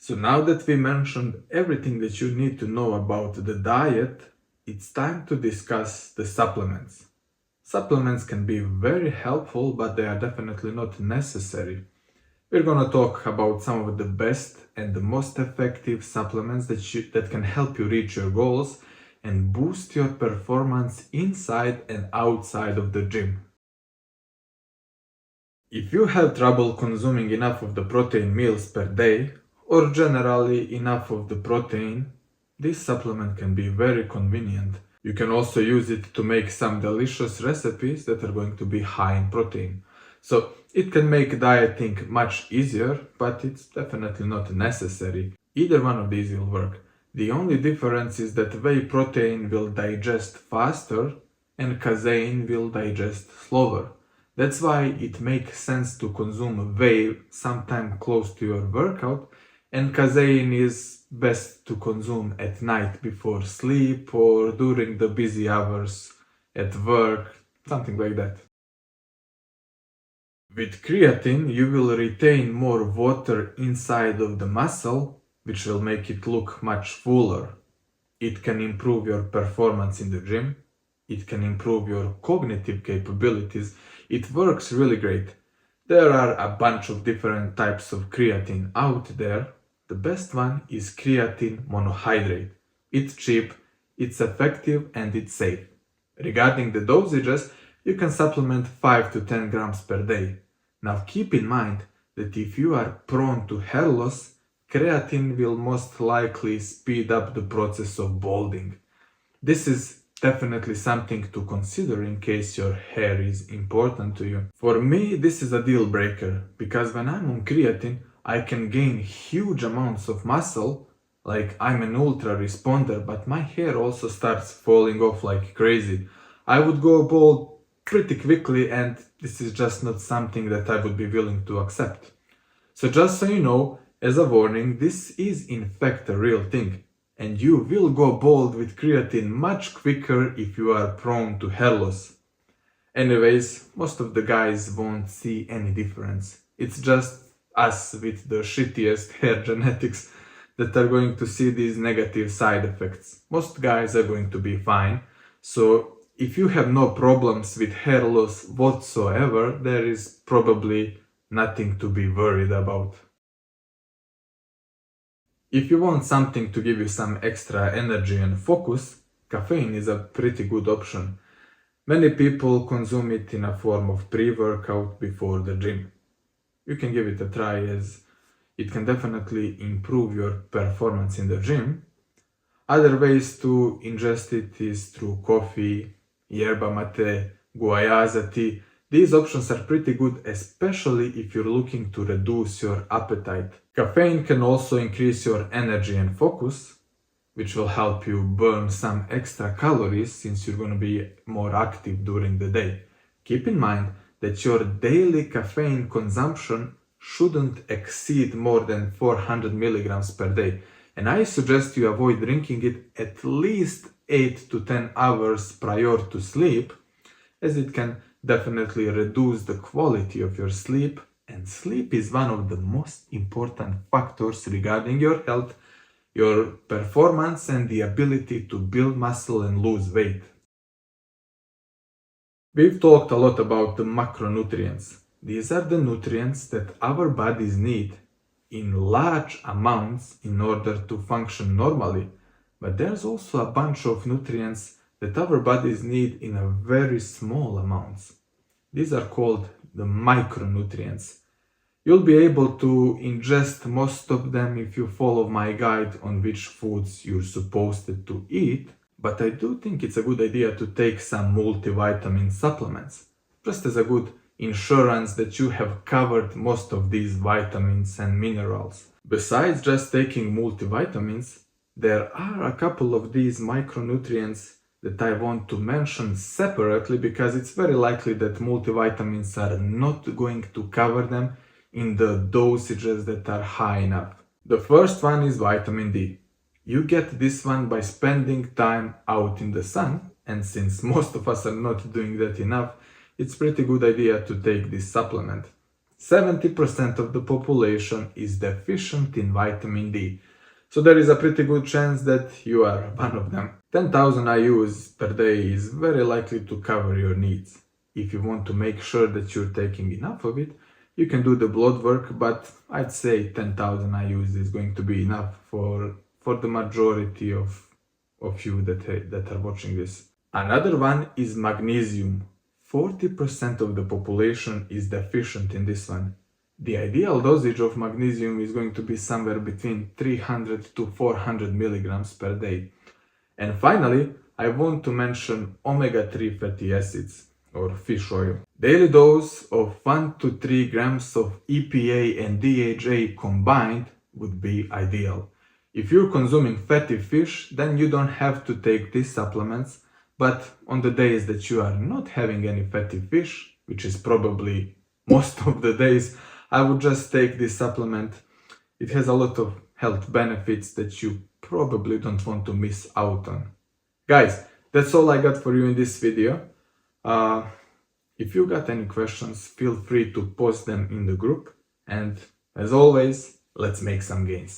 So now that we mentioned everything that you need to know about the diet, it's time to discuss the supplements. Supplements can be very helpful, but they are definitely not necessary. We're gonna talk about some of the best and the most effective supplements that can help you reach your goals and boost your performance inside and outside of the gym. If you have trouble consuming enough of the protein meals per day, or generally enough of the protein, this supplement can be very convenient. You can also use it to make some delicious recipes that are going to be high in protein. So it can make dieting much easier, but it's definitely not necessary. Either one of these will work. The only difference is that whey protein will digest faster and casein will digest slower. That's why it makes sense to consume whey sometime close to your workout, and casein is best to consume at night before sleep or during the busy hours at work, something like that. With creatine, you will retain more water inside of the muscle, which will make it look much fuller. It can improve your performance in the gym. It can improve your cognitive capabilities. It works really great. There are a bunch of different types of creatine out there. The best one is creatine monohydrate. It's cheap, it's effective, and it's safe. Regarding the dosages, you can supplement 5 to 10 grams per day. Now keep in mind that if you are prone to hair loss, creatine will most likely speed up the process of balding. This is definitely something to consider in case your hair is important to you. For me, this is a deal breaker because when I'm on creatine, I can gain huge amounts of muscle, like I'm an ultra responder, but my hair also starts falling off like crazy. I would go bald pretty quickly, and this is just not something that I would be willing to accept. So just so you know, as a warning, this is in fact a real thing, and you will go bald with creatine much quicker if you are prone to hair loss. Anyways, most of the guys won't see any difference. It's just us with the shittiest hair genetics that are going to see these negative side effects. Most guys are going to be fine. So if you have no problems with hair loss whatsoever, there is probably nothing to be worried about. If you want something to give you some extra energy and focus, caffeine is a pretty good option. Many people consume it in a form of pre-workout before the gym. You can give it a try as it can definitely improve your performance in the gym. Other ways to ingest it is through coffee, yerba mate, guayaza tea. These options are pretty good, especially if you're looking to reduce your appetite. Caffeine can also increase your energy and focus, which will help you burn some extra calories since you're going to be more active during the day. Keep in mind that your daily caffeine consumption shouldn't exceed more than 400 milligrams per day, and I suggest you avoid drinking it at least 8 to 10 hours prior to sleep, as it can definitely reduce the quality of your sleep, and sleep is one of the most important factors regarding your health, your performance, and the ability to build muscle and lose weight. We've talked a lot about the macronutrients. These are the nutrients that our bodies need in large amounts in order to function normally. But there's also a bunch of nutrients that our bodies need in a very small amounts. These are called the micronutrients. You'll be able to ingest most of them if you follow my guide on which foods you're supposed to eat, but I do think it's a good idea to take some multivitamin supplements, just as a good insurance that you have covered most of these vitamins and minerals. Besides just taking multivitamins, there are a couple of these micronutrients that I want to mention separately because it's very likely that multivitamins are not going to cover them in the dosages that are high enough. The first one is vitamin D. You get this one by spending time out in the sun, and since most of us are not doing that enough, it's pretty good idea to take this supplement. 70% of the population is deficient in vitamin D. So there is a pretty good chance that you are one of them. 10,000 IUs per day is very likely to cover your needs. If you want to make sure that you're taking enough of it, you can do the blood work, but I'd say 10,000 IUs is going to be enough for the majority of you that are watching this. Another one is magnesium. 40% of the population is deficient in this one. The ideal dosage of magnesium is going to be somewhere between 300 to 400 milligrams per day. And finally, I want to mention omega-3 fatty acids or fish oil. Daily dose of 1 to 3 grams of EPA and DHA combined would be ideal. If you're consuming fatty fish, then you don't have to take these supplements, but on the days that you are not having any fatty fish, which is probably most of the days, I would just take this supplement. It has a lot of health benefits that you probably don't want to miss out on. Guys, that's all I got for you in this video. If you got any questions, feel free to post them in the group. And as always, let's make some gains.